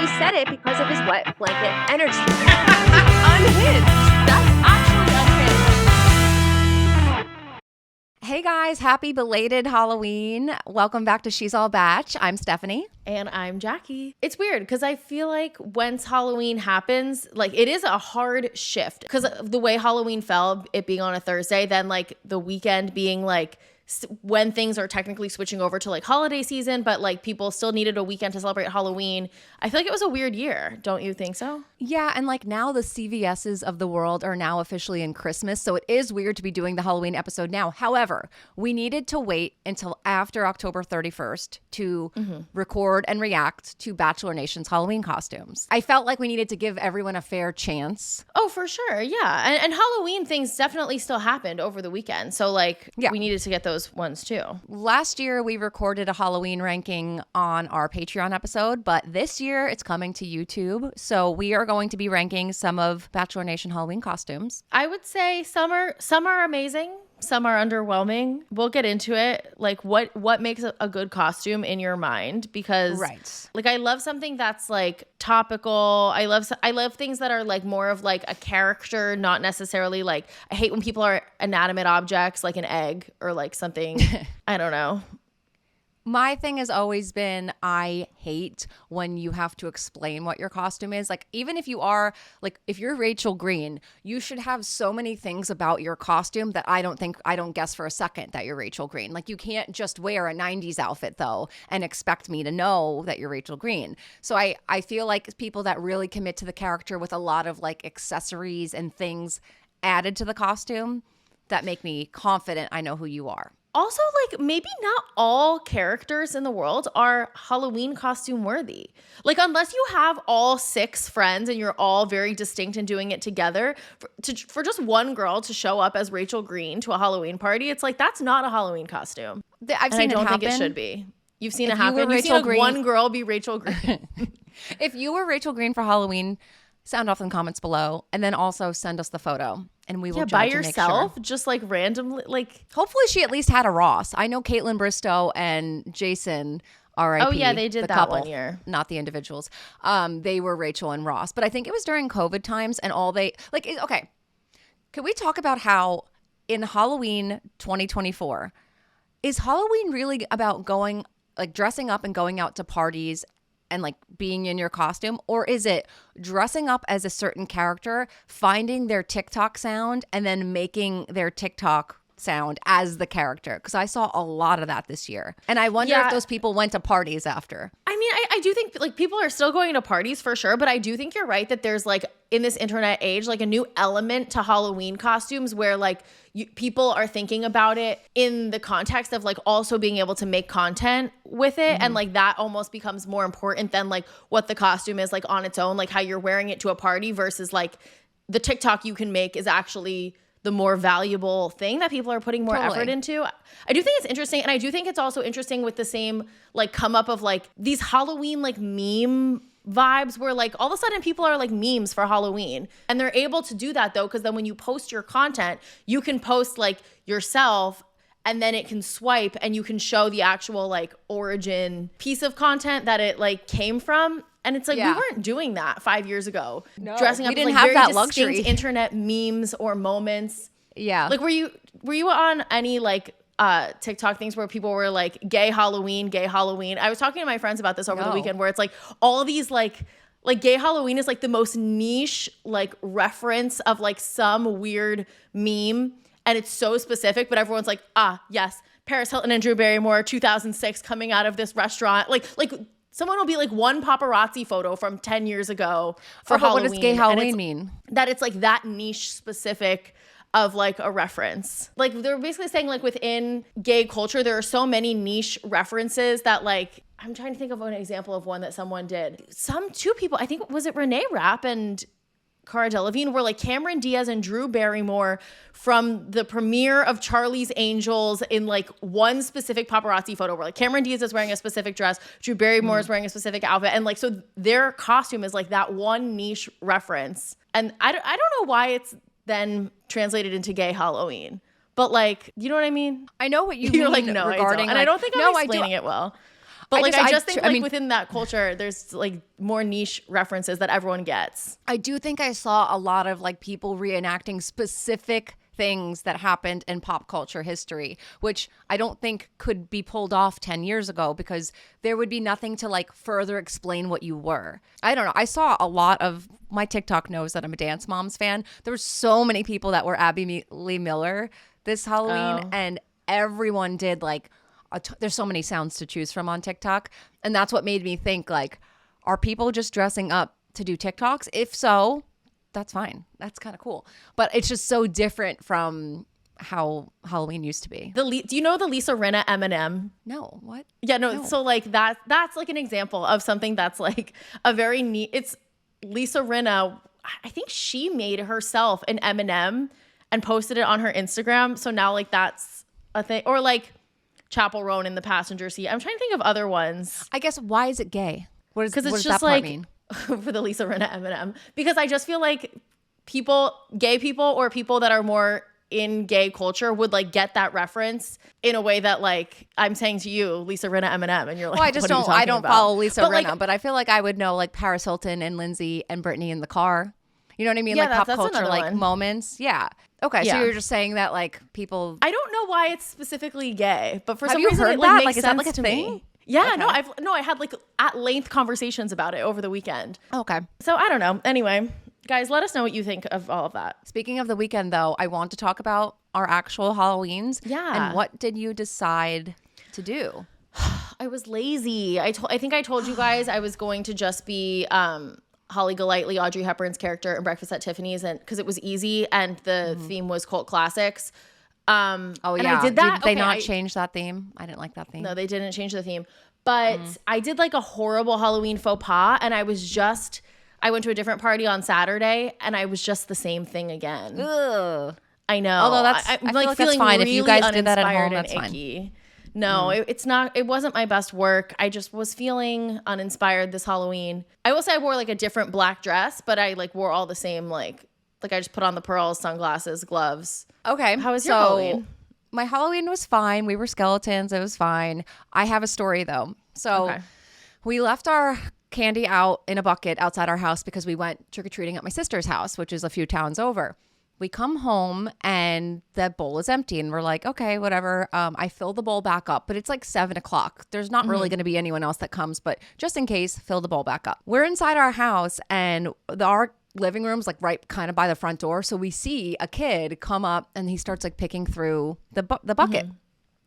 he said it because of his wet blanket energy. Unhinged. That's actually unhinged. Hey guys, happy belated Halloween. Welcome back to She's All Batch. I'm Stefanie. And I'm Jackie. It's weird because I feel like once Halloween happens, like it is a hard shift because of the way Halloween fell, it being on a Thursday, then like the weekend being like when things are technically switching over to like holiday season, but like people still needed a weekend to celebrate Halloween. I feel like it was a weird year. Don't you think so? Yeah, and like now the CVSs of the world are now officially in Christmas, so it is weird to be doing the Halloween episode now. However, we needed to wait until after October 31st to record and react to Bachelor Nation's Halloween costumes. I felt like we needed to give everyone a fair chance. Oh, for sure. Yeah. And Halloween things definitely still happened over the weekend. So like we needed to get those ones too. Last year we recorded a Halloween ranking on our Patreon episode, but this year it's coming to YouTube. So we are going to be ranking some of Bachelor Nation Halloween costumes. I would say some are amazing. Some are underwhelming. We'll get into it. Like what makes a good costume in your mind? Because like I love something that's like topical. I love things that are like more of like a character, not necessarily like I hate when people are inanimate objects like an egg or like something. I don't know. My thing has always been I hate when you have to explain what your costume is. Like, even if you are, like, if you're Rachel Green, you should have so many things about your costume that I don't guess for a second that you're Rachel Green. Like, you can't just wear a 90s outfit, though, and expect me to know that you're Rachel Green. So I feel like people that really commit to the character with a lot of, like, accessories and things added to the costume that make me confident I know who you are. Also, like, maybe not all characters in the world are Halloween costume worthy. Like, unless you have all 6 friends and you're all very distinct and doing it together, for just one girl to show up as Rachel Green to a Halloween party, it's like, that's not a Halloween costume. I've seen it happen. I don't think it should be. You've seen it happen? You've seen like one girl be Rachel Green. If you were Rachel Green for Halloween, sound off in the comments below, and then also send us the photo. And we will judge by to yourself, make sure. just like randomly, like. Hopefully, she at least had a Ross. I know Kaitlyn Bristowe and Jason, R.I.P. Oh yeah, they did the that couple, 1 year, not the individuals. They were Rachel and Ross, but I think it was during COVID times, and all they like. Okay, can we talk about how in Halloween 2024 is Halloween really about going like dressing up and going out to parties and like being in your costume, or is it dressing up as a certain character, finding their TikTok sound, and then making their TikTok sound as the character? Because I saw a lot of that this year, and I wonder if those people went to parties after. I mean, I do think like people are still going to parties for sure, but I do think you're right that there's like in this internet age like a new element to Halloween costumes where like people are thinking about it in the context of like also being able to make content with it, and like that almost becomes more important than like what the costume is like on its own, like how you're wearing it to a party versus like the TikTok you can make is actually the more valuable thing that people are putting more effort into. I do think it's interesting. And I do think it's also interesting with the same like come up of like these Halloween like meme vibes where like all of a sudden people are like memes for Halloween. And they're able to do that though, because then when you post your content, you can post like yourself and then it can swipe and you can show the actual like origin piece of content that it like came from. And it's like, we weren't doing that 5 years ago. No, dressing up we didn't as like have very that luxury. distinct internet memes or moments. Yeah. Like, were you on any like TikTok things where people were like gay Halloween? I was talking to my friends about this over the weekend where it's like all these like gay Halloween is like the most niche like reference of like some weird meme. And it's so specific, but everyone's like, yes, Paris Hilton and Drew Barrymore, 2006 coming out of this restaurant. Like someone will be like one paparazzi photo from 10 years ago for Halloween. What does gay Halloween mean? That it's like that niche specific of like a reference. Like they're basically saying like within gay culture, there are so many niche references that like, I'm trying to think of an example of one that someone did. Two people, I think, was it Renee Rapp and Cara Delevingne, were like Cameron Diaz and Drew Barrymore from the premiere of Charlie's Angels in like one specific paparazzi photo where like Cameron Diaz is wearing a specific dress, Drew Barrymore is wearing a specific outfit, and like so their costume is like that one niche reference. And I don't know why it's then translated into gay Halloween, but like, you know what I mean? I know what you You're mean. Like, no, regarding I don't. And I don't think I'm explaining it well. But I just think within that culture, there's like more niche references that everyone gets. I do think I saw a lot of like people reenacting specific things that happened in pop culture history, which I don't think could be pulled off 10 years ago because there would be nothing to like further explain what you were. I don't know. I saw a lot of my TikTok knows that I'm a Dance Moms fan. There were so many people that were Abby Lee Miller this Halloween, and everyone did like there's so many sounds to choose from on TikTok, and that's what made me think like, are people just dressing up to do TikToks? If so, that's fine. That's kind of cool. But it's just so different from how Halloween used to be. Do you know the Lisa Rinna M&M? No, what? Yeah, no. So like that's like an example of something that's like a very neat. It's Lisa Rinna. I think she made herself an M&M and posted it on her Instagram. So now like that's a thing. Or like Chapel Roan in the passenger seat. I'm trying to think of other ones. I guess why is it gay? What does just that part mean? For the Lisa Rinna M&M, because I just feel like gay people or people that are more in gay culture would like get that reference in a way that like I'm saying to you, Lisa Rinna M&M, and you're like, well, I don't follow Lisa Rinna, but I feel like I would know like Paris Hilton and Lindsay and Brittany in the car. You know what I mean? Yeah, like that's pop culture, like one. Moments. Yeah. Okay, Yeah. so you're just saying that like people. I don't know why it's specifically gay, but for Have some you reason heard it like that? makes Like, is that, sense like, a to thing? me. Yeah, Okay. I had like at length conversations about it over the weekend. Okay. So I don't know. Anyway, guys, let us know what you think of all of that. Speaking of the weekend, though, I want to talk about our actual Halloweens. Yeah. And what did you decide to do? I was lazy. I think I told you guys I was going to just be Holly Golightly, Audrey Hepburn's character in Breakfast at Tiffany's, and because it was easy and the theme was cult classics. And I did that. Did they not change that theme? I didn't like that theme. No, they didn't change the theme. But I did like a horrible Halloween faux pas, and I went to a different party on Saturday, and I was just the same thing again. Ugh. I know. Although I I'm feel like like feeling that's fine. really If you guys did that at uninspired home, that's and fine. icky. No, it's not. It wasn't my best work. I just was feeling uninspired this Halloween. I will say I wore like a different black dress, but I like wore all the same like I just put on the pearls, sunglasses, gloves. Okay. How was your Halloween? My Halloween was fine. We were skeletons. It was fine. I have a story though. So we left our candy out in a bucket outside our house because we went trick-or-treating at my sister's house, which is a few towns over. We come home and the bowl is empty and we're like, okay, whatever. I fill the bowl back up, but it's like 7:00. There's not really going to be anyone else that comes, but just in case, fill the bowl back up. We're inside our house and our living room's like right kind of by the front door. So we see a kid come up and he starts like picking through the bucket.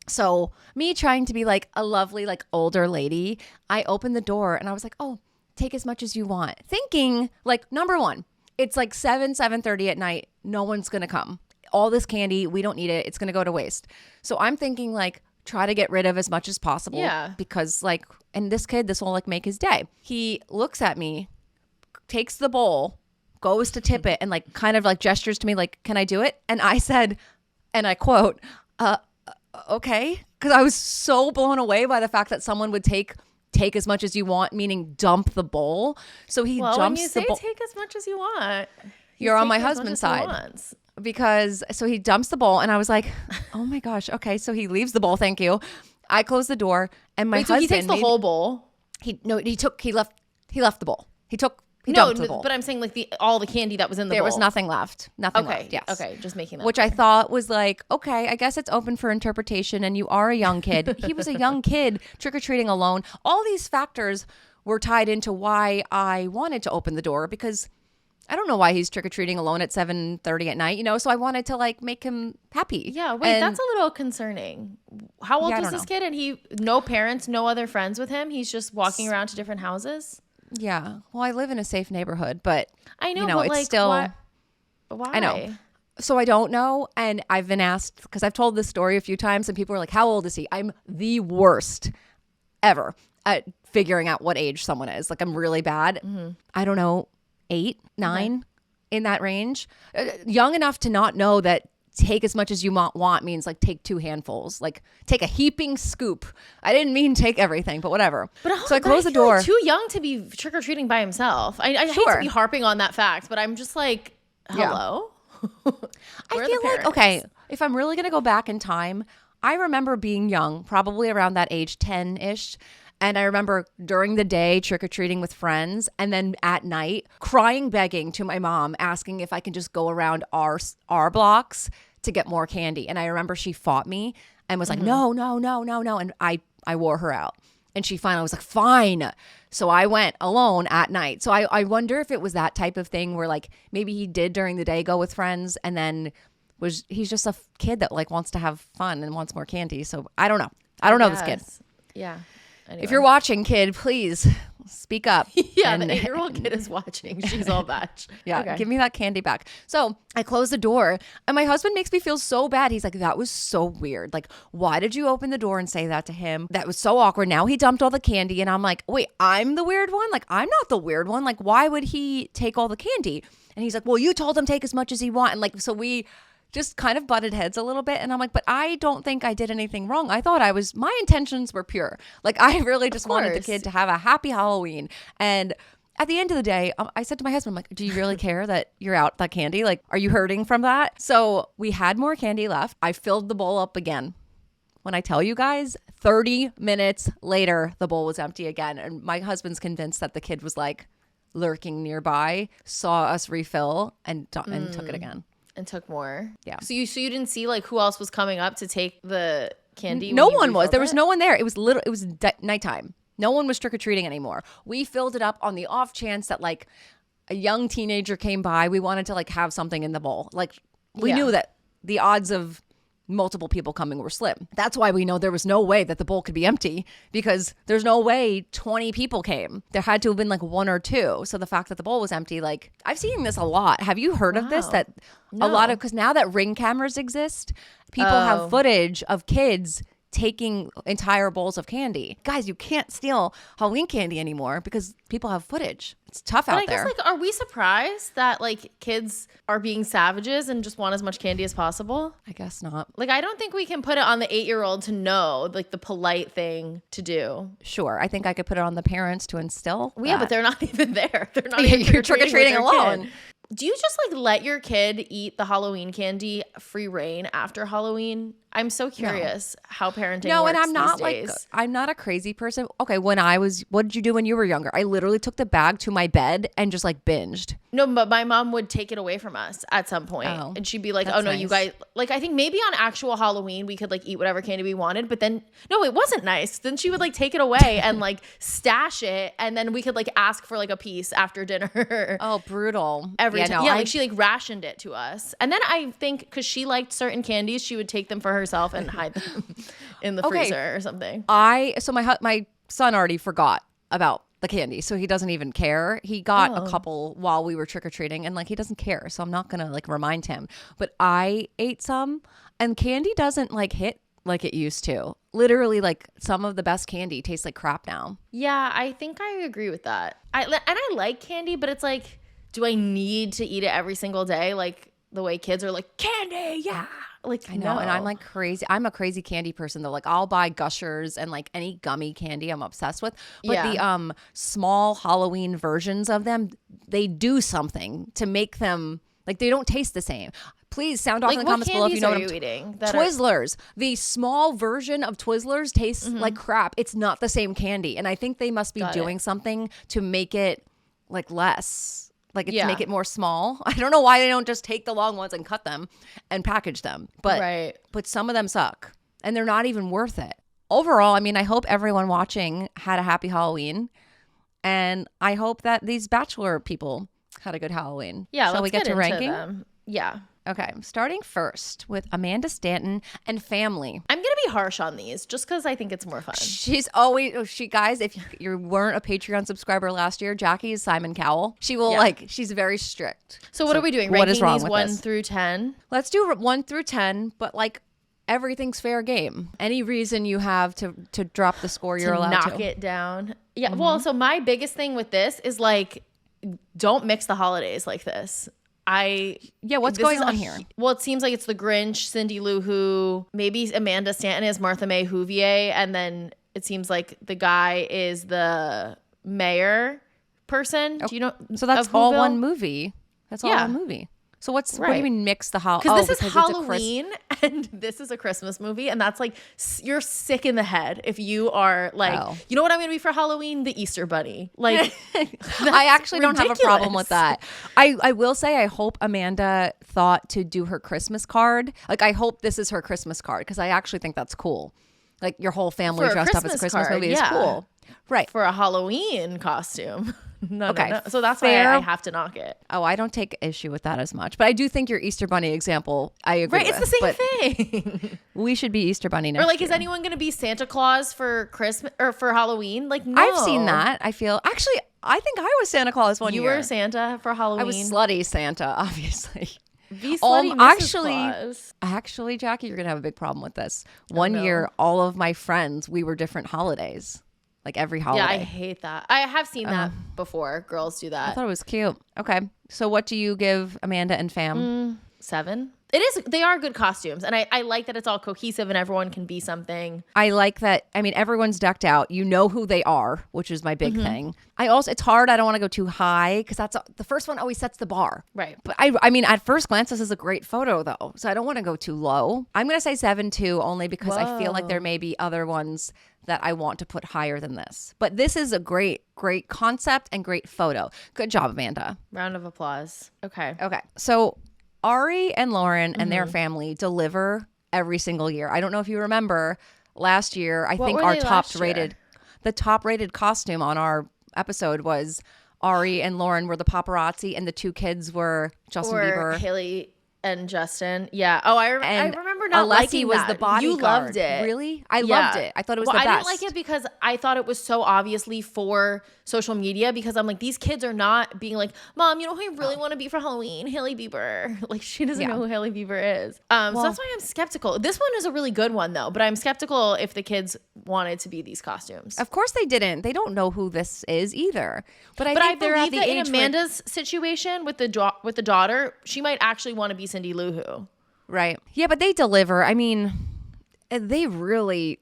So me trying to be like a lovely, like older lady, I opened the door and I was like, oh, take as much as you want. Thinking like, number one, it's like 7:30 at night. No one's going to come. All this candy, we don't need it. It's going to go to waste. So I'm thinking like, try to get rid of as much as possible. Yeah. Because like, and this will like make his day. He looks at me, takes the bowl, goes to tip it and like kind of like gestures to me like, can I do it? And I said, and I quote, okay. Because I was so blown away by the fact that someone would take as much as you want, meaning dump the bowl. So he jumps when you say the bowl. take as much as you want, You're on my taking as much husband's as he side. wants. Because so he dumps the bowl and I was like, oh my gosh. Okay. So he leaves the bowl. Thank you. I close the door and my Wait, so husband. he takes the whole bowl? He left the bowl. He dumped the bowl. But I'm saying like all the candy that was in the bowl. There was nothing left. Nothing Okay. left. Yes. Okay. Just making that. Which I thought was like, okay, I guess it's open for interpretation and you are a young kid. He was a young kid trick-or-treating alone. All these factors were tied into why I wanted to open the door because I don't know why he's trick-or-treating alone at 7:30 at night, so I wanted to like make him happy. Yeah, wait, that's a little concerning. How old was this kid? And no parents, no other friends with him? He's just walking around to different houses? Yeah. Well, I live in a safe neighborhood, but I know, but it's like, still why? I know. So I don't know. And I've been asked, because I've told this story a few times and people are like, how old is he? I'm the worst ever at figuring out what age someone is. Like I'm really bad. I don't know, 8, 9 in that range. Young enough to not know that take as much as you want means like take 2 handfuls, like take a heaping scoop. I didn't mean take everything, but whatever. So I close the door. Like too young to be trick-or-treating by himself. I hate to be harping on that fact, but I'm just like, hello? I feel like, okay, if I'm really going to go back in time, I remember being young, probably around that age, 10-ish. And I remember during the day trick-or-treating with friends, and then at night crying, begging to my mom, asking if I can just go around our blocks to get more candy. And I remember she fought me and was like, no. And I wore her out. And she finally was like, fine. So I went alone at night. So I wonder if it was that type of thing where like maybe he did during the day go with friends, and then he's just a kid that like wants to have fun and wants more candy. So I don't know. I don't know this kid. Yeah. Anyway. If you're watching, kid, please speak up. Yeah, the 8-year-old kid is watching. She's all batch. Yeah, okay. Give me that candy back. So I close the door, and my husband makes me feel so bad. He's like, that was so weird. Like, why did you open the door and say that to him? That was so awkward. Now he dumped all the candy, and I'm like, wait, I'm the weird one? Like, I'm not the weird one. Like, why would he take all the candy? And he's like, well, you told him take as much as he want. And like, so we just kind of butted heads a little bit. And I'm like, but I don't think I did anything wrong. I thought my intentions were pure. Like, I really just wanted the kid to have a happy Halloween. And at the end of the day, I said to my husband, I'm like, do you really care that you're out that candy? Like, are you hurting from that? So we had more candy left. I filled the bowl up again. When I tell you guys, 30 minutes later, the bowl was empty again. And my husband's convinced that the kid was like lurking nearby, saw us refill and took it again. And took more. Yeah. So you didn't see like who else was coming up to take the candy? No one was. There was no one there. It was nighttime. No one was trick-or-treating anymore. We filled it up on the off chance that like a young teenager came by. We wanted to like have something in the bowl. Like we knew that the odds of multiple people coming were slim. That's why we know there was no way that the bowl could be empty, because there's no way 20 people came. There had to have been like 1 or 2. So the fact that the bowl was empty, like I've seen this a lot. Have you heard of this? That a lot of, because now that Ring cameras exist, people have footage of kids taking entire bowls of candy. Guys, you can't steal Halloween candy anymore because people have footage. It's tough out there. But I guess, like, are we surprised that, like, kids are being savages and just want as much candy as possible? I guess not. Like, I don't think we can put it on the 8-year-old to know, like, the polite thing to do. Sure. I think I could put it on the parents to instill. Well, yeah, but they're not even there. They're not even You're trick-or-treating alone. Kid. Do you just like let your kid eat the Halloween candy free reign after Halloween? I'm so curious how parenting works and I'm not these days. Like, I'm not a crazy person. Okay, what did you do when you were younger? I literally took the bag to my bed and just like binged. No, but my mom would take it away from us at some point. Oh, and she'd be like, oh no, nice. you guys, like, I think maybe on actual Halloween we could like eat whatever candy we wanted, but then no, it wasn't nice. Then she would like take it away and like stash it, and then we could like ask for like a piece after dinner. Oh, brutal. Every time. Like she like rationed it to us. And then I think because she liked certain candies, she would take them for herself and hide them in the freezer or something. So my son already forgot about the candy, so he doesn't even care. He got a couple while we were trick-or-treating, and like he doesn't care, so I'm not gonna like remind him. But I ate some, and candy doesn't like hit like it used to. Literally, like some of the best candy tastes like crap now. Yeah, I think I agree with that. I like candy, but it's like, do I need to eat it every single day? Like the way kids are like, candy, yeah. Like, I know, no. and I'm like crazy. I'm a crazy candy person though. Like I'll buy Gushers and like any gummy candy I'm obsessed with. But the small Halloween versions of them, they do something to make them like they don't taste the same. Please sound off in the comments below if you know what I'm eating. Twizzlers. The small version of Twizzlers tastes like crap. It's not the same candy, and I think they must be doing something to make it like less. Like to make it more small. I don't know why they don't just take the long ones and cut them and package them. But some of them suck. And they're not even worth it. Overall, I mean, I hope everyone watching had a happy Halloween. And I hope that these Bachelor people had a good Halloween. Yeah, Shall we get to ranking? Them. Yeah. Okay, starting first with Amanda Stanton and family. I'm going to be harsh on these just because I think it's more fun. Guys, if you weren't a Patreon subscriber last year, Jackie is Simon Cowell. She will she's very strict. So what are we doing? Ranking these 1 through 10? Let's do 1 through 10, but like everything's fair game. Any reason you have to drop the score, you're allowed to. Knock it down. Yeah, well, so my biggest thing with this is like, don't mix the holidays like this. What's going on here? Well, it seems like it's the Grinch, Cindy Lou Who, maybe Amanda Stanton is Martha May Whovier, and then it seems like the guy is the mayor person. Do you know? So that's all one movie. That's all one movie. So what do you mean mix the holiday? Because this is Halloween and this is a Christmas movie, and that's like you're sick in the head if you are like, you know what I'm gonna be for Halloween? The Easter Bunny. Like, I actually don't have a problem with that. I will say I hope Amanda thought to do her Christmas card. Like, I hope this is her Christmas card because I actually think that's cool. Like, your whole family dressed up as a Christmas movie is cool. Right. For a Halloween costume. No. So that's Fair. why I have to knock it. Oh, I don't take issue with that as much. But I do think your Easter Bunny example, I agree with. Right, it's the same thing. We should be Easter Bunny next Or like, year. is anyone going to be Santa Claus for Christmas or for Halloween? Like, no. I've seen that. I feel, actually, I think I was Santa Claus one year. You were Santa for Halloween? I was slutty Santa, obviously. Be slutty Mrs. Claus. Actually, Jackie, you're going to have a big problem with this. One year, all of my friends, we were different holidays. Like every holiday. Yeah, I hate that. I have seen that before. Girls do that. I thought it was cute. Okay. So what do you give Amanda and fam? 7. It is. They are good costumes. And I like that it's all cohesive and everyone can be something. I like that. I mean, everyone's decked out. You know who they are, which is my big thing. It's hard. I don't want to go too high because that's the first one always sets the bar. Right. But I mean, at first glance, this is a great photo though. So I don't want to go too low. I'm going to say 7 too, only because I feel like there may be other ones that I want to put higher than this. But this is a great concept and great photo. Good job, Amanda. Round of applause. Okay. So Ari and Lauren and their family deliver every single year. I don't know if you remember last year. I think our the top rated costume on our episode was Ari and Lauren were the paparazzi and the 2 kids were Justin Bieber. Haley and Justin. Yeah. Oh, I remember not Alessi liking was that. the bodyguard. You loved it. Really? I loved it. I thought it was the best. I didn't like it because I thought it was so obviously for social media because I'm like, these kids are not being like, Mom, you know who I really want to be for Halloween? Haley Bieber. Like, she doesn't know who Haley Bieber is. So that's why I'm skeptical. This one is a really good one though, but I'm skeptical if the kids wanted to be these costumes. Of course they didn't. They don't know who this is either. But I believe that in Amanda's situation with the daughter, she might actually want to be Cindy Lou Who. Right. Yeah, but they deliver. I mean, do they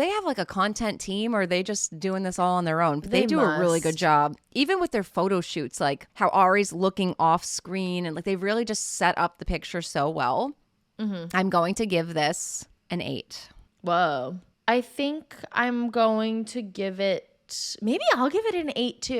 have like a content team or are they just doing this all on their own? But they do a really good job. Even with their photo shoots, like how Ari's looking off screen and like they really just set up the picture so well. I'm going to give this an 8. Whoa. I think I'm going to give it, maybe I'll give it an 8 too.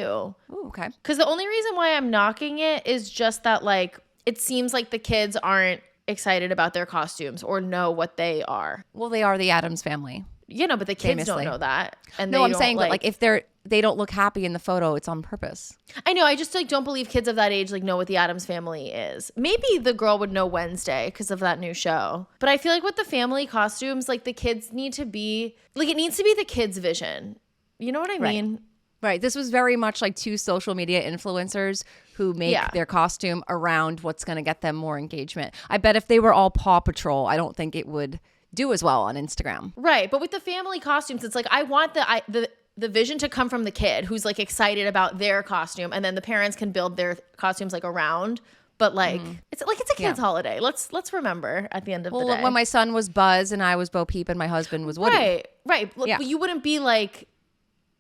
Ooh, okay. Because the only reason why I'm knocking it is just that like, it seems like the kids aren't excited about their costumes or know what they are. Well, they are the Addams family. You know, but the kids don't know that. And no, I'm saying that like if they don't look happy in the photo, it's on purpose. I know. I just like don't believe kids of that age like know what the Addams family is. Maybe the girl would know Wednesday because of that new show. But I feel like with the family costumes, like the kids need to be like it needs to be the kids' vision. You know what I mean? Right. This was very much like 2 social media influencers who make their costume around what's going to get them more engagement. I bet if they were all Paw Patrol, I don't think it would do as well on Instagram. Right. But with the family costumes, it's like I want the vision to come from the kid who's like excited about their costume and then the parents can build their costumes like around. But like it's a kid's holiday. Let's remember at the end of the day. When my son was Buzz and I was Bo Peep and my husband was Woody. Right. Yeah. But you wouldn't be like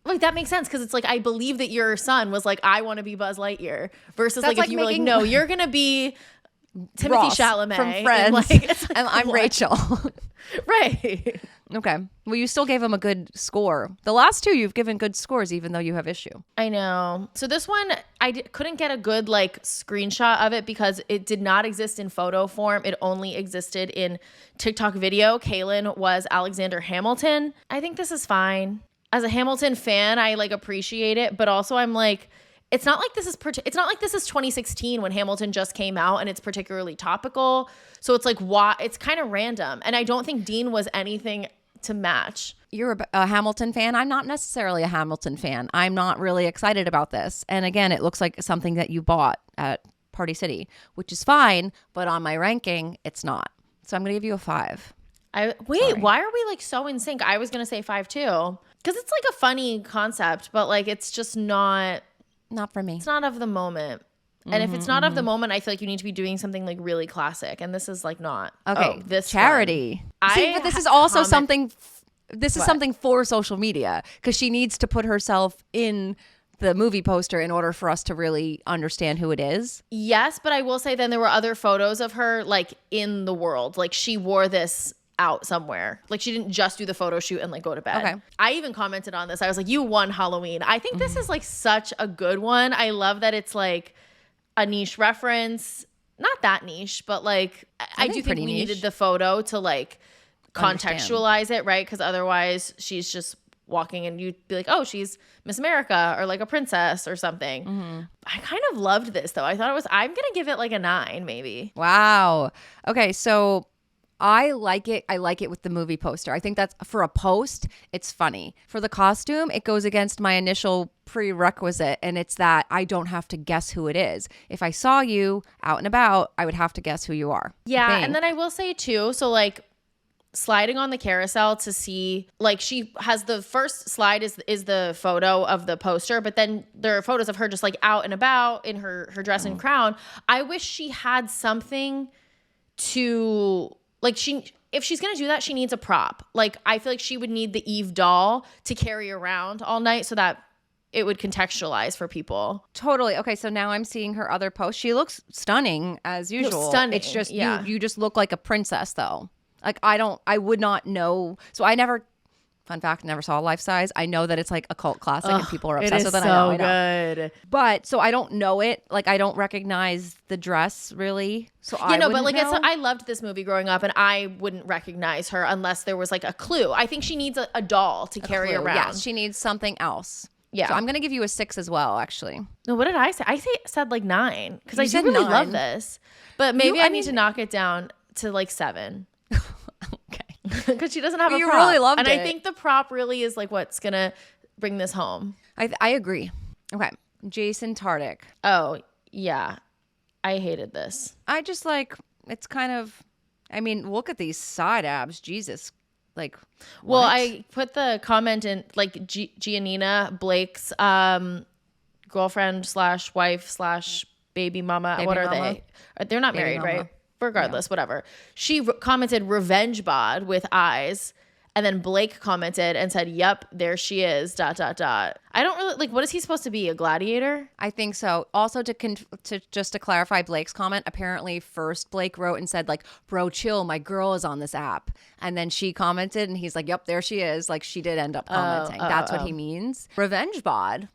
that makes sense because it's like I believe that your son was like I want to be Buzz Lightyear versus like if you were like no you're gonna be Timothy Ross Chalamet from Friends and I'm Rachel. Right. Okay. Well, you still gave him a good score. The last 2 you've given good scores even though you have issue. I know. So this one I couldn't get a good like screenshot of it because it did not exist in photo form. It only existed in TikTok video. Caelynn was Alexander Hamilton. I think this is fine. As a Hamilton fan, I like appreciate it, but also I'm like, it's not like this is 2016 when Hamilton just came out and it's particularly topical. So it's like, why? It's kind of random, and I don't think Dean was anything to match. You're a Hamilton fan. I'm not necessarily a Hamilton fan. I'm not really excited about this. And again, it looks like something that you bought at Party City, which is fine, but on my ranking, it's not. So I'm gonna give you a 5. Why are we like so in sync? I was gonna say 5 too. Because it's like a funny concept, but like it's just not for me. It's not of the moment. And if it's not of the moment, I feel like you need to be doing something like really classic. And this is like not. Okay. This charity. See, but this is also something. This is something for social media because she needs to put herself in the movie poster in order for us to really understand who it is. Yes, but I will say then there were other photos of her like in the world. Like she wore this out somewhere. Like she didn't just do the photo shoot and like go to bed. Okay. I even commented on this. I was like, you won Halloween. I think this is like such a good one. I love that it's like a niche reference. Not that niche, but like I do think we needed the photo to like contextualize it, right? Because otherwise she's just walking and you'd be like, oh, she's Miss America or like a princess or something. I kind of loved this though. I'm gonna give it like a 9 maybe. Wow. Okay, so I like it. I like it with the movie poster. I think that's for a post, it's funny. For the costume, it goes against my initial prerequisite, and it's that I don't have to guess who it is. If I saw you out and about, I would have to guess who you are. Yeah, and then I will say too, so like sliding on the carousel to see, like she has the first slide is the photo of the poster, but then there are photos of her just like out and about in her dress and crown. I wish she had something to like if she's going to do that, she needs a prop. Like I feel like she would need the Eve doll to carry around all night so that it would contextualize for people. Totally. Okay, so now I'm seeing her other post. She looks stunning as usual. Stunning. It's just you just look like a princess though. Like I would not know. So I never, fun fact, never saw Life Size. I know that it's like a cult classic and people are obsessed with it. So good. But so I don't know it. Like I don't recognize the dress really. So I but wouldn't like know. I loved this movie growing up and I wouldn't recognize her unless there was like a clue. I think she needs a doll to carry around. Yes, she needs something else. Yeah. So I'm going to give you a 6 as well, actually. No, what did I say? said like 9 because I said do really 9. love this. But maybe I need to knock it down to like 7. Okay. Because she doesn't have a you prop. really loved and it. I think the prop really is like what's going to bring this home. I agree. Okay. Jason Tartick. Oh, yeah. I hated this. I just like, it's kind of, I mean, look at these side abs. Jesus. Like, what? Well, I put the comment in like Giannina, Blake's girlfriend / wife / baby mama. What are they? They're not Baby married, mama. right? Regardless, whatever. She commented revenge bod with eyes. And then Blake commented and said, yep, there she is, ... I don't really, like, what is he supposed to be, a gladiator? I think so. Also, to clarify Blake's comment, apparently first Blake wrote and said, like, bro, chill, my girl is on this app. And then she commented and he's like, yep, there she is. Like, she did end up commenting. That's what he means. Revenge bod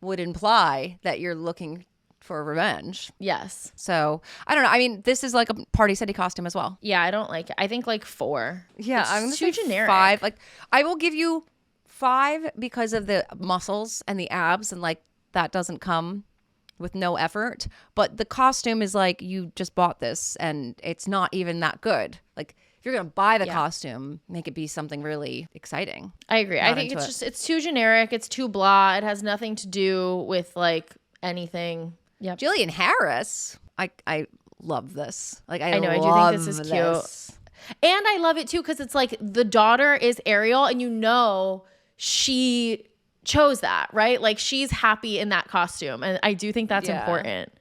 would imply that you're looking for revenge. Yes. So, I don't know. I mean, this is like a Party City costume as well. Yeah, I don't like it. I think like 4. Yeah, it's I'm going to too say generic. 5. Like, I will give you 5 because of the muscles and the abs, and like that doesn't come with no effort. But the costume is like you just bought this, and it's not even that good. Like if you're gonna buy the costume, make it be something really exciting. I agree. I think it's too generic. It's too blah. It has nothing to do with like anything. Yep. Jillian Harris, I love this. Like I know. I do think this is cute. And I love it too because it's like the daughter is Ariel, and you know she chose that, right? Like she's happy in that costume, and I do think that's important.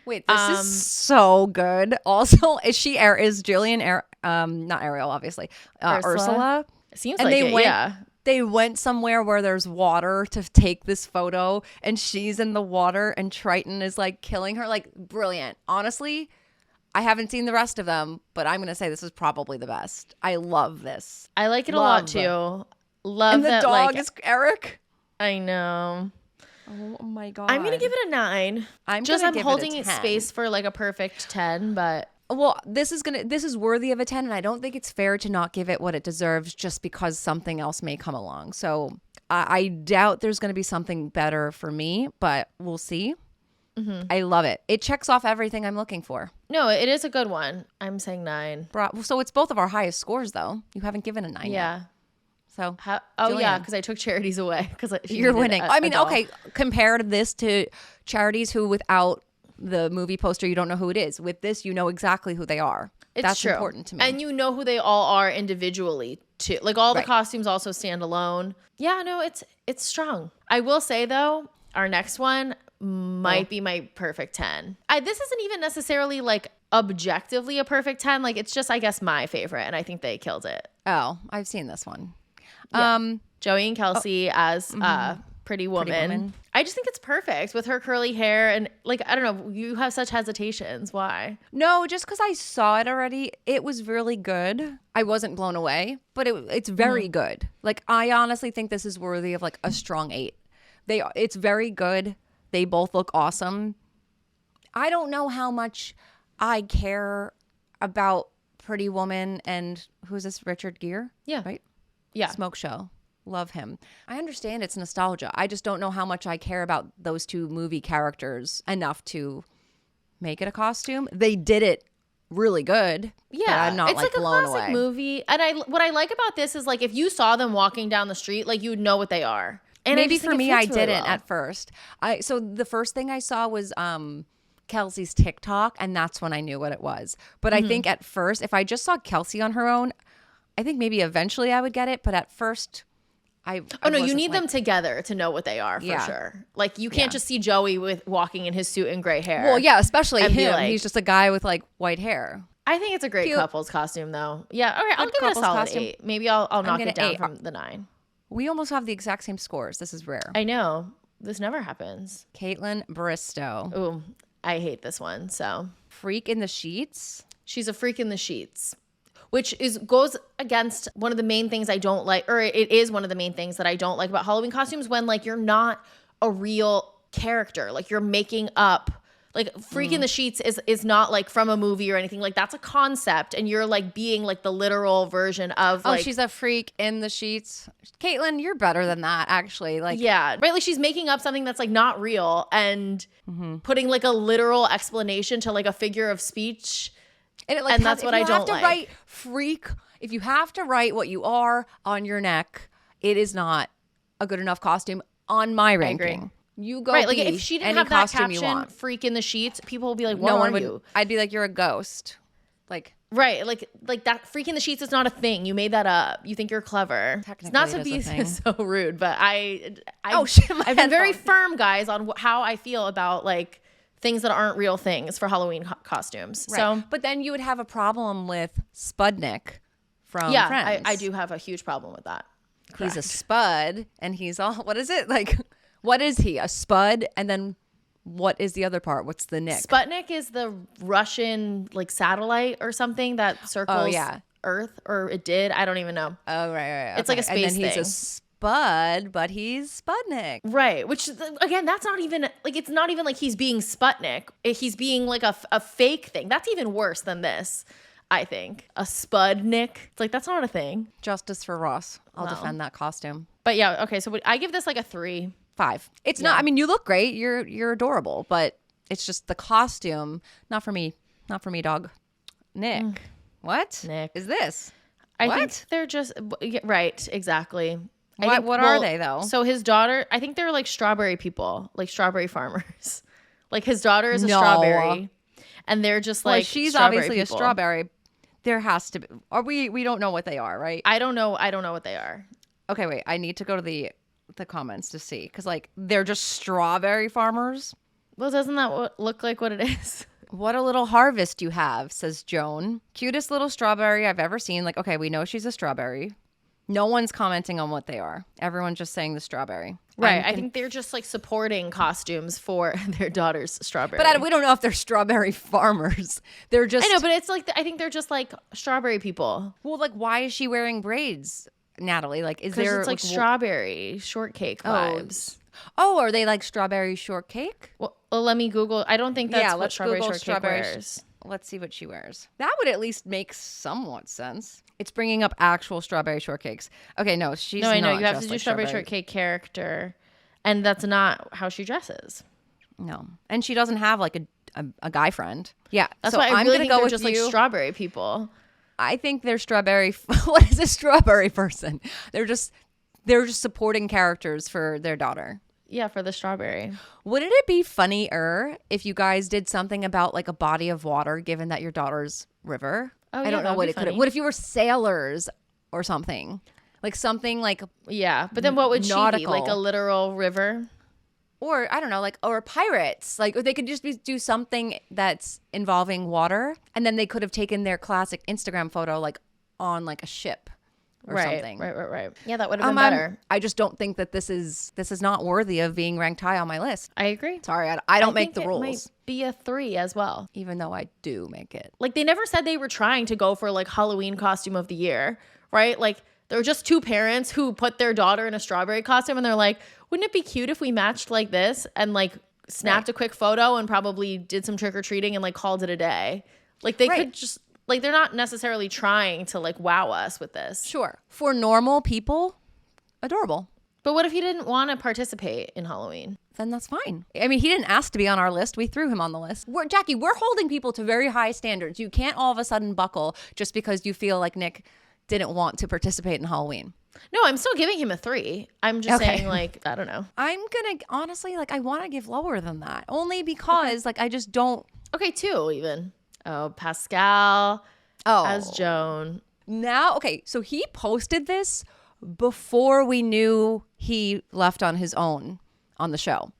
Wait, this is so good. Also, is Jillian not Ariel, obviously, Ursula? It seems and like they went somewhere where there's water to take this photo, and she's in the water, and Triton is like killing her. Like brilliant. Honestly, I haven't seen the rest of them, but I'm gonna say this is probably the best. I love this. I like it a lot too. Love and the that, dog like, is Eric. I know. Oh my god. I'm gonna give it a 9. I'm holding it space for like a perfect 10, but well, this is worthy of a 10, and I don't think it's fair to not give it what it deserves just because something else may come along. So I doubt there's going to be something better for me, but we'll see. Mm-hmm. I love it. It checks off everything I'm looking for. No, it is a good one. I'm saying 9. So it's both of our highest scores, though. You haven't given a 9 yeah. yet. So yeah, because I took charities away because you're winning. I mean, okay, compare this to charities who without the movie poster, you don't know who it is. With this, you know exactly who they are. That's true. important to me. And you know who they all are individually too. Like all the costumes also stand alone. Yeah, no, it's strong. I will say though, our next one might be my perfect 10. This isn't even necessarily like objectively a perfect 10. Like it's just, I guess, my favorite, and I think they killed it. Oh, I've seen this one. Yeah. Joey and Kelsey as Pretty Woman. I just think it's perfect with her curly hair. And like, I don't know, you have such hesitations. Why? No, just because I saw it already, it was really good. I wasn't blown away, but it's very good. Like, I honestly think this is worthy of like a strong 8. It's very good. They both look awesome. I don't know how much I care about Pretty Woman and who's this, Richard Gere? Yeah. Right? Yeah. Smoke Show. Love him. I understand it's nostalgia. I just don't know how much I care about those 2 movie characters enough to make it a costume. They did it really good. Yeah, I'm not it's like blown a classic away. movie. And what I like about this is like if you saw them walking down the street, like you would know what they are. And maybe just for think it me, I fits really didn't well. at first. So the first thing I saw was Kelsey's TikTok, and that's when I knew what it was. But I think at first, if I just saw Kelsey on her own, I think maybe eventually I would get it. But at first, I no, you wasn't, need like, them together to know what they are for Yeah. sure. Like you can't just see Joey walking in his suit and gray hair. Well, yeah, especially and be him. like- He's just a guy with like white hair. I think it's a great Cute. couples costume though. Yeah, all right, I'll Good give it a couples solid costume. 8. Maybe I'll knock gonna it down 8. from the 9. We almost have the exact same scores. This is rare. I know. This never happens. Kaitlyn Bristowe. Ooh, I hate this one. So Freak in the Sheets. she's a freak in the sheets, which goes against one of the main things I don't like, or it is one of the main things that I don't like about Halloween costumes when like you're not a real character, like you're making up. Like freak in the sheets is not like from a movie or anything. Like that's a concept, and you're like being like the literal version of like. Oh, she's a freak in the sheets. Kaitlyn, you're better than that, actually. Like, yeah, right. Like she's making up something that's like not real and putting like a literal explanation to like a figure of speech. and, it, like, and that's what I don't If you have to like. write freak, if you have to write what you are on your neck, it is not a good enough costume on my ranking. agree. You go Right, like be if she didn't any have that costume you caption, want. "freak in the sheets," people will be like, "What No are one would. you?" I'd be like, you're a ghost. Like, Right, like that "freak in the sheets" is not a thing. You made that up. You think you're clever. Technically, It's not to it be is a thing. so rude, but Oh, shit, my I've been very headphones. firm, guys, on how I feel about like things that aren't real things for Halloween costumes. right. So But then you would have a problem with Spudnik from yeah, Friends. I do have a huge problem with that. He's a Correct. spud, and he's all. What is it like? What is he? A spud, and then what is the other part? What's the Nick? Sputnik is the Russian like satellite or something that circles yeah. Earth, or it did. I don't even know. Oh, right. It's like a And then space he's thing. a spud, but he's Spudnik. Right, which again, that's not even like it's not even like he's being Sputnik. He's being like a fake thing. That's even worse than this, I think. A Spudnik. It's like that's not a thing. Justice for Ross. I'll Well. defend that costume. But yeah, okay. So I give this like a 3. 5. It's not. I mean, you look great. You're adorable, but it's just the costume. Not for me. Not for me, dog. Nick. What? Nick. Is this? I What? think they're just right. Exactly. I What- think- what are they, though? So his daughter, I think they're like strawberry people, like strawberry farmers. Like his daughter is a No. strawberry, and they're just Well, like she's strawberry obviously people. a strawberry. There has to be. Or we don't know what they are, right? I don't know what they are. Okay, wait. I need to go to the comments to see, because like they're just strawberry farmers. Well, doesn't that look like what it is? What a little harvest you have, says Joan. Cutest little strawberry I've ever seen. Like, okay, we know she's a strawberry. No one's commenting on what they are. Everyone's just saying the strawberry. Right. I think they're just like supporting costumes for their daughter's strawberry. But we don't know if they're strawberry farmers. They're just. I know, but it's like I think they're just like strawberry people. Well, like, why is she wearing braids, Natalie? Like, is Because there it's like strawberry shortcake vibes. Oh, are they like strawberry shortcake? Well, let me Google. I don't think that's what let's strawberry Google shortcake strawberry wears. Let's see what she wears. That would at least make somewhat sense. It's bringing up actual strawberry shortcakes. Okay, no, she's No, I know not you have to dressed do like strawberry shortcake character, and that's not how she dresses. No, and she doesn't have like a guy friend. Yeah, That's so why I I'm really gonna think go they're with just you. like strawberry people. I think they're strawberry. What is a strawberry person? They're just supporting characters for their daughter. Yeah, for the strawberry. Wouldn't it be funnier if you guys did something about like a body of water, given that your daughter's river? Oh, I yeah, don't know that'd what be it could. funny. What if you were sailors or something? Like something like, Yeah, but then what would she be? Nautical. Like a literal river? or I don't know, like, or pirates. Like they could just do something that's involving water, and then they could have taken their classic Instagram photo like on like a ship. or something. Right. Yeah, that would have been better. I just don't think that this is not worthy of being ranked high on my list. I agree. Sorry, I don't make think the rules. It might be a 3 as well. Even though I do make it. Like, they never said they were trying to go for like Halloween costume of the year, right? Like, there were just two parents who put their daughter in a strawberry costume and they're like, wouldn't it be cute if we matched like this, and like snapped a quick photo and probably did some trick-or-treating and like called it a day. Like, they could just, like, they're not necessarily trying to like wow us with this. Sure. For normal people, adorable. But what if he didn't want to participate in Halloween? Then that's fine. I mean, he didn't ask to be on our list. We threw him on the list. Jackie, we're holding people to very high standards. You can't all of a sudden buckle just because you feel like Nick didn't want to participate in Halloween. No, I'm still giving him a 3. I'm just saying, like, I don't know. I'm going to, honestly, like, I want to give lower than that. Only because, like, I just don't. Okay, 2 even. Oh, Pascal as Joan. Now, okay, so he posted this before we knew he left on his own on the show.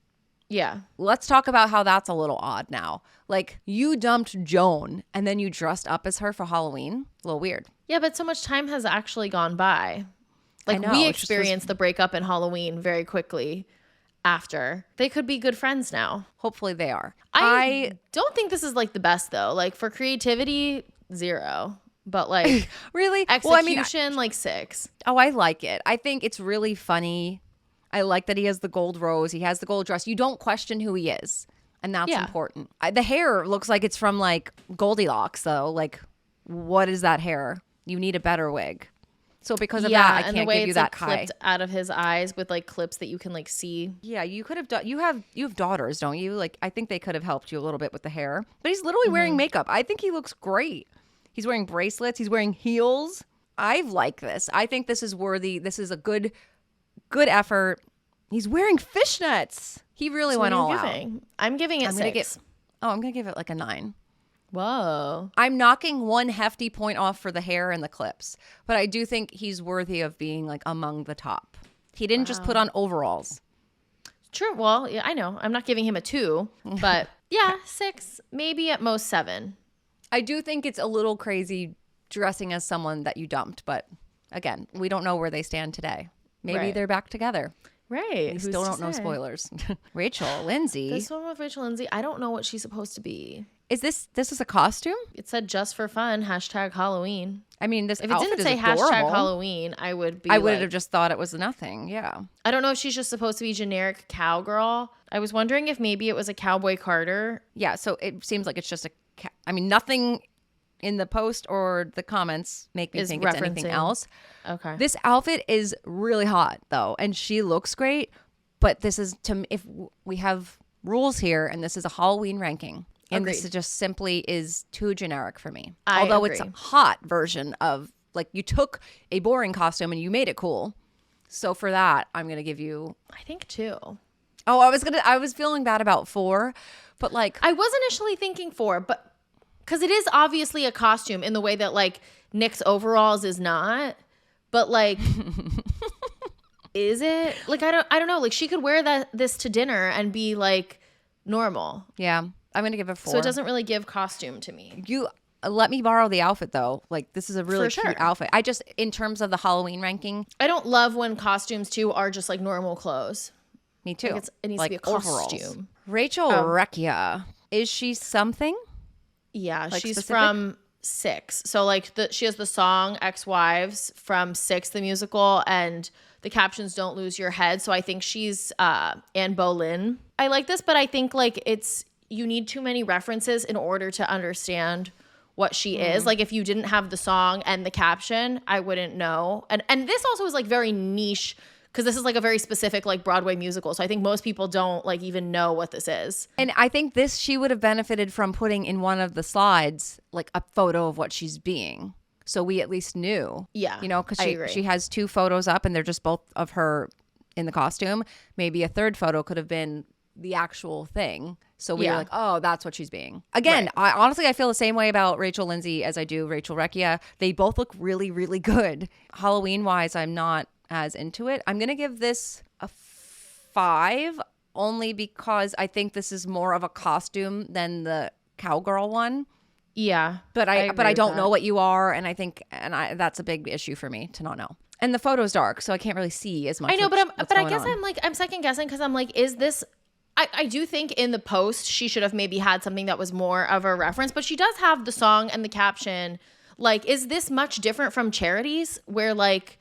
Yeah. Let's talk about how that's a little odd now. Like, you dumped Joan and then you dressed up as her for Halloween. A little weird. Yeah, but so much time has actually gone by. Like, we experienced the breakup in Halloween very quickly after. They could be good friends now. Hopefully they are. I don't think this is like the best though. Like, for creativity, 0. But like really execution, like 6. Oh, I like it. I think it's really funny. I like that he has the gold rose. He has the gold dress. You don't question who he is. And that's important. The hair looks like it's from like Goldilocks though. Like, what is that hair? You need a better wig. So because of that, I can't give you that high. Clipped out of his eyes with like clips that you can like see. Yeah, you could have done. You have daughters, don't you? Like, I think they could have helped you a little bit with the hair. But he's literally wearing makeup. I think he looks great. He's wearing bracelets. He's wearing heels. I like this. I think this is worthy. This is a good effort. He's wearing fishnets. He really went all out. I'm giving it 6. I'm gonna give it like a 9. Whoa. I'm knocking one hefty point off for the hair and the clips, but I do think he's worthy of being like among the top. He didn't just put on overalls. True. Well, yeah, I know. I'm not giving him a 2, but yeah, 6, maybe at most 7. I do think it's a little crazy dressing as someone that you dumped, but again, we don't know where they stand today. Maybe they're back together. Right. We still don't know spoilers. Rachel, Lindsay. This one with Rachel Lindsay, I don't know what she's supposed to be. Is this is a costume? It said just for fun, #Halloween. I mean, this if it outfit didn't say is adorable. #Halloween, I would have just thought it was nothing. Yeah. I don't know if she's just supposed to be generic cowgirl. I was wondering if maybe it was a Cowboy Carter. Yeah. So it seems like it's just nothing in the post or the comments make me think it's anything else. Okay. This outfit is really hot though, and she looks great. But this is if we have rules here, and this is a Halloween ranking. And Agreed. This just simply is too generic for me. Although it's a hot version of, like, you took a boring costume and you made it cool. So for that, I'm going to give you, I think 2. Oh, I was feeling bad about 4, but like, I was initially thinking 4, but because it is obviously a costume in the way that like Nick's overalls is not, but like, is it? Like, I don't know. Like, she could wear this to dinner and be like normal. Yeah. I'm going to give it 4. So it doesn't really give costume to me. You let me borrow the outfit though. Like, this is a really cute outfit. I just, in terms of the Halloween ranking. I don't love when costumes too are just like normal clothes. Me too. Like it needs to be a costume. Overalls. Rachel Recchia. Is she something? Yeah, like she's specific? from 6. So like she has the song Ex-Wives from 6, the musical, and the captions don't lose your head. So I think she's Anne Boleyn. I like this, but I think like you need too many references in order to understand what she is. Like, if you didn't have the song and the caption, I wouldn't know. And this also is like very niche because this is like a very specific like Broadway musical. So I think most people don't like even know what this is. And I think she would have benefited from putting in one of the slides like a photo of what she's being. So we at least knew. Yeah. You know, because she has 2 photos up and they're just both of her in the costume. Maybe a third photo could have been the actual thing. So we were like, oh, that's what she's being. Again, I feel the same way about Rachel Lindsay as I do Rachel Recchia. They both look really, really good. Halloween-wise, I'm not as into it. I'm going to give this a 5 only because I think this is more of a costume than the cowgirl one. Yeah. But I don't know what you are, and I think that's a big issue for me to not know. And the photo's dark, so I can't really see as much. I know, what's but I going guess on. I'm second guessing because I'm like, is this? I do think in the post she should have maybe had something that was more of a reference, but she does have the song and the caption. Like, is this much different from Charities, where like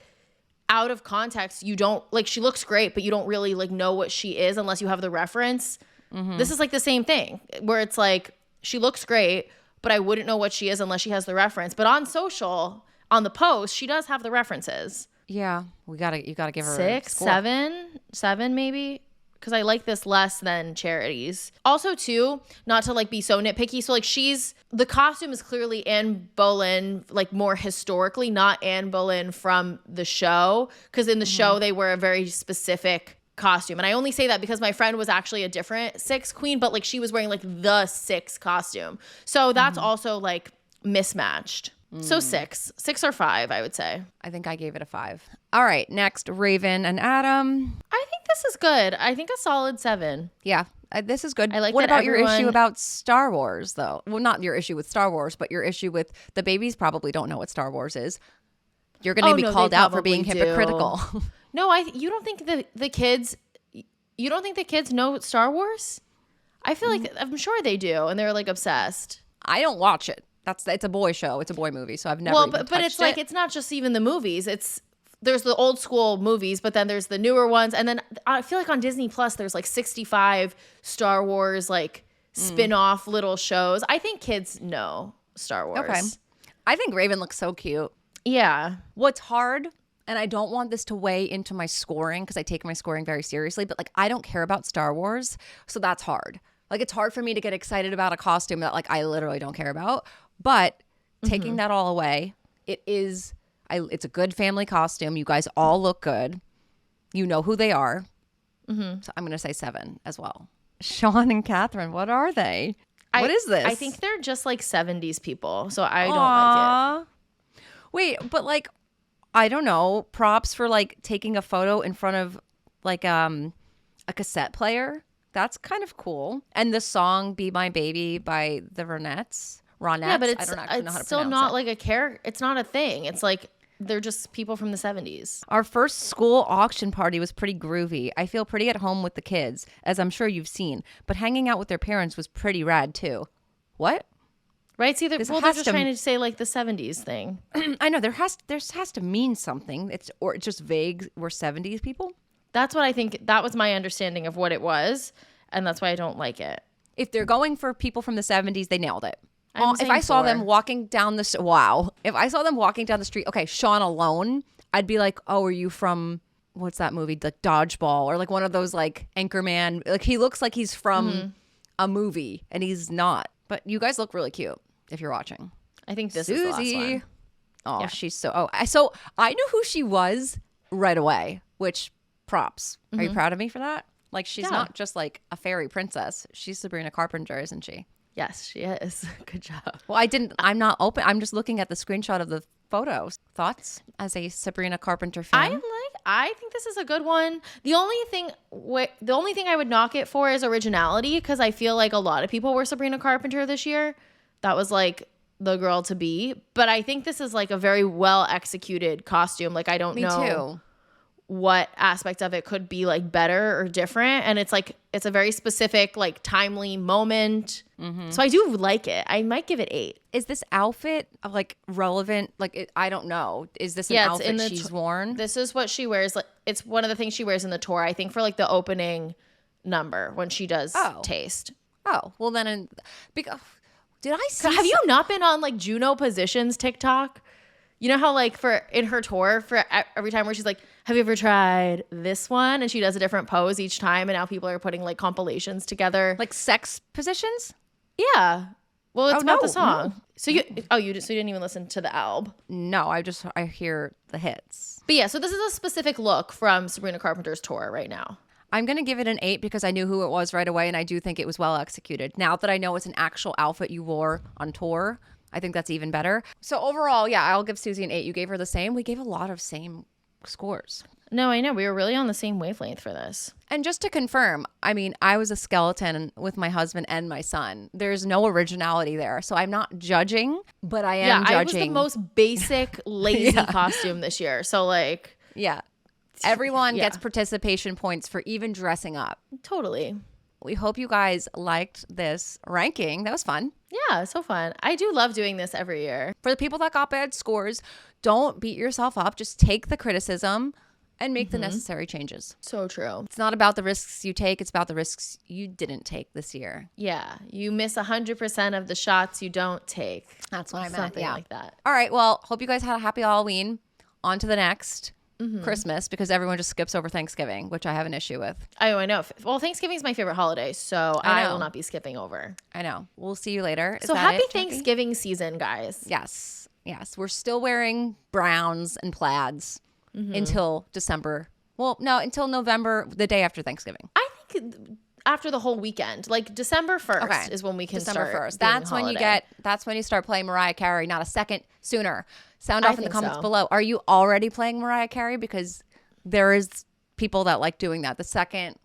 out of context you don't like, she looks great, but you don't really like know what she is unless you have the reference. This is like the same thing where it's like she looks great, but I wouldn't know what she is unless she has the reference. But on social, on the post, she does have the references. Yeah, you gotta give her 6, a score. 7 maybe. Because I like this less than Charities. Also, too, not to like be so nitpicky. So like the costume is clearly Anne Boleyn, like more historically, not Anne Boleyn from the show. Because in the show, they wear a very specific costume. And I only say that because my friend was actually a different 6 queen, but like she was wearing like the 6 costume. So that's also like mismatched. So 6 or 5, I would say. I think I gave it a 5. All right, next, Raven and Adam. I think this is good. I think a solid 7. Yeah, this is good. I like what that about your issue everyone- about Star Wars, though? Well, not your issue with Star Wars, but your issue with the babies probably don't know what Star Wars is. You're going to be no, called they out for being probably do. hypocritical. No, you don't think the kids know Star Wars? I feel like I'm sure they do, and they're like obsessed. I don't watch it. It's a boy show. It's a boy movie, so I've never. Well, even but it's touched like it. it's not just even the movies. There's the old school movies, but then there's the newer ones, and then I feel like on Disney Plus there's like 65 Star Wars like spin-off little shows. I think kids know Star Wars. Okay. I think Raven looks so cute. Yeah. What's hard, and I don't want this to weigh into my scoring because I take my scoring very seriously, but like I don't care about Star Wars, so that's hard. Like it's hard for me to get excited about a costume that like I literally don't care about. But taking that all away, it's a good family costume. You guys all look good. You know who they are. So I'm going to say 7 as well. Sean and Catherine, what are they? What is this? I think they're just like 70s people, so I don't like it. Wait, but like, I don't know, props for like taking a photo in front of like a cassette player. That's kind of cool. And the song "Be My Baby" by the Ronettes. Yeah, but I don't actually know how to still pronounce not it. like a character. It's not a thing. It's like they're just people from the 70s. Our first school auction party was pretty groovy. I feel pretty at home with the kids, as I'm sure you've seen. But hanging out with their parents was pretty rad too. What? Right? See, they're This they're has just to- trying to say like the 70s thing. I know there has to mean something. It's just vague. We're 70s people. That's what I think. That was my understanding of what it was, and that's why I don't like it. If they're going for people from the 70s, they nailed it. I'm If saying I saw 4. them walking down the wow, if I saw them walking down the street, okay, Sean alone, I'd be like, oh, are you from what's that movie, like Dodgeball, or like one of those like Anchorman? Like he looks like he's from a movie, and he's not. But you guys look really cute if you're watching. I think this is the last one. Oh, Yeah. she's so. So I knew who she was right away. Which props? Are you proud of me for that? Like she's Yeah. not just like a fairy princess. She's Sabrina Carpenter, isn't she? Yes, she is. Good job. Well, I'm not open. I'm just looking at the screenshot of the photos. Thoughts as a Sabrina Carpenter fan? I think this is a good one. The only thing I would knock it for is originality, because I feel like a lot of people were Sabrina Carpenter this year. That was like the girl to be. But I think this is like a very well executed costume. Like I don't Me know too. what aspect of it could be like better or different, and it's like it's a very specific like timely moment. So I do like it. I might give it 8. Is this outfit like relevant? Like I don't know. Is this an Yeah, it's outfit in the she's worn? This is what she wears. Like it's one of the things she wears in the tour, I think, for like the opening number when she does Taste. Oh, well then, because did I see? Have you not been on like Juno Positions TikTok? You know how like in her tour for every time where she's like, have you ever tried this one? And she does a different pose each time, and now people are putting like compilations together. like sex positions? Yeah. Well, it's about the no, song. no. So you didn't even listen to the album. No, I hear the hits. But yeah, so this is a specific look from Sabrina Carpenter's tour right now. I'm going to give it an 8 because I knew who it was right away, and I do think it was well executed. Now that I know it's an actual outfit you wore on tour, I think that's even better. So overall, yeah, I'll give Susie an 8. You gave her the same. We gave a lot of same scores. No, I know. We were really on the same wavelength for this. And just to confirm, I mean, I was a skeleton with my husband and my son. There's no originality there. So I'm not judging, but I am judging. I was the most basic, lazy costume this year. So like. Yeah. Everyone gets participation points for even dressing up. Totally. We hope you guys liked this ranking. That was fun. Yeah, so fun. I do love doing this every year. For the people that got bad scores, don't beat yourself up. Just take the criticism and make the necessary changes. So true. It's not about the risks you take. It's about the risks you didn't take this year. Yeah. You miss 100% of the shots you don't take. That's what I meant. Something like that. All right. Well, hope you guys had a happy Halloween. On to the next. Christmas, because everyone just skips over Thanksgiving, which I have an issiving with. Oh, I know. Well, Thanksgiving is my favorite holiday, so I will not be skipping over. I know. We'll see you later. So happy Thanksgiving season, guys. Yes. Yes. We're still wearing browns and plaids until December. Well, no, until November, the day after Thanksgiving. I think after the whole weekend, like December 1st is when we can December start. 1st. That's when you start playing Mariah Carey, not a second sooner. Sound off in the comments below. Are you already playing Mariah Carey? Because there is people that like doing that. The second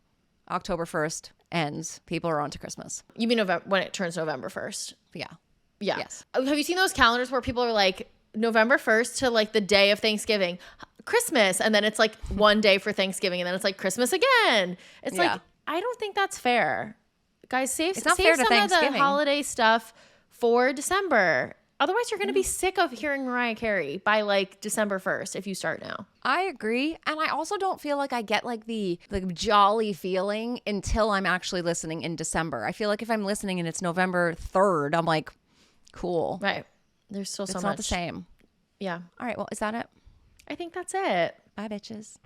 October 1st ends, people are on to Christmas. You mean November, when it turns November 1st? Yeah. Yeah. Yes. Have you seen those calendars where people are like November 1st to like the day of Thanksgiving, Christmas, and then it's like one day for Thanksgiving, and then it's like Christmas again. It's like, I don't think that's fair. Guys, save some of the holiday stuff for December. Otherwise, you're going to be sick of hearing Mariah Carey by like December 1st if you start now. I agree. And I also don't feel like I get like the jolly feeling until I'm actually listening in December. I feel like if I'm listening and it's November 3rd, I'm like, cool. Right. There's still so much. It's not the same. Yeah. All right. Well, is that it? I think that's it. Bye, bitches.